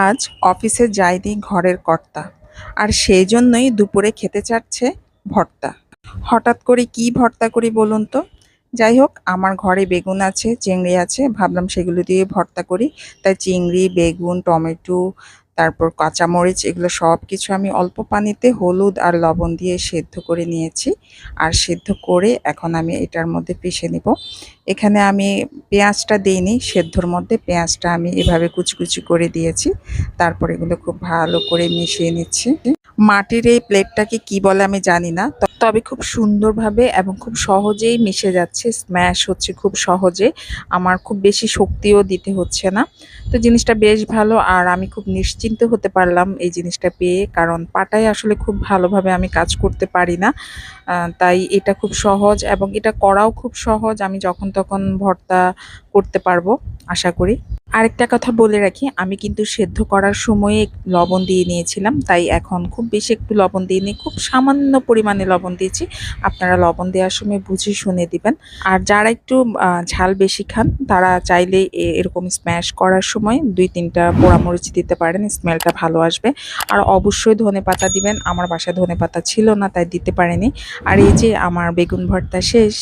আজ অফিসে যায়নি ঘরের কর্তা, আর সেই জন্যই দুপুরে খেতে চাচ্ছে ভর্তা। হঠাৎ করে কি ভর্তা করি বলুন তো? যাই হোক, আমার ঘরে বেগুন আছে, চিংড়ি আছে, ভাবলাম সেগুলো দিয়ে ভর্তা করি। তাই চিংড়ি, বেগুন, টমেটো, তারপর কাঁচামরিচ এগুলো সব কিছু আমি অল্প পানিতে হলুদ আর লবণ দিয়ে সেদ্ধ করে নিয়েছি। আর সেদ্ধ করে এখন আমি এটার মধ্যে পিষে নিব। এখানে আমি পেঁয়াজটা দিইনি সেদ্ধর মধ্যে, পেঁয়াজটা আমি এভাবে কুচি কুচি করে দিয়েছি। তারপর এগুলো খুব ভালো করে মিশিয়ে নিচ্ছি। মাটির এই প্লেটটাকে কি বলে আমি জানি না, তবে খুব সুন্দরভাবে এবং খুব সহজেই মিশে যাচ্ছে, স্ম্যাশ হচ্ছে খুব সহজে। আমার খুব বেশি শক্তিও দিতে হচ্ছে না। তো জিনিসটা বেশ ভালো, আর আমি খুব নিশ্চিন্ত হতে পারলাম এই জিনিসটা পেয়ে, কারণ পাটায় আসলে খুব ভালোভাবে আমি কাজ করতে পারি না। তাই এটা খুব সহজ এবং এটা করাও খুব সহজ। আমি যখন তখন ভর্তা করতে পারবো আশা করি। আরেকটা কথা বলে রাখি, আমি কিন্তু সেদ্ধ করার সময়ে লবণ দিয়ে নিয়েছিলাম, তাই এখন খুব বেশি একটু লবণ দিইনি, খুব সামান্য পরিমাণে লবণ দিয়েছি। আপনারা লবণ দেওয়ার সময় বুঝে শুনে দিবেন। আর যারা একটু ঝাল বেশি খান তারা চাইলে এরকম স্ম্যাশ করার সময় ২-৩টা পোড়ামরিচ দিতে পারেন, স্মেলটা ভালো আসবে। আর অবশ্যই ধনেপাতা দিবেন, আমার বাসায় ধনেপাতা ছিল না তাই দিতে পারিনি। আর এই যে আমার বেগুন ভর্তা শেষ।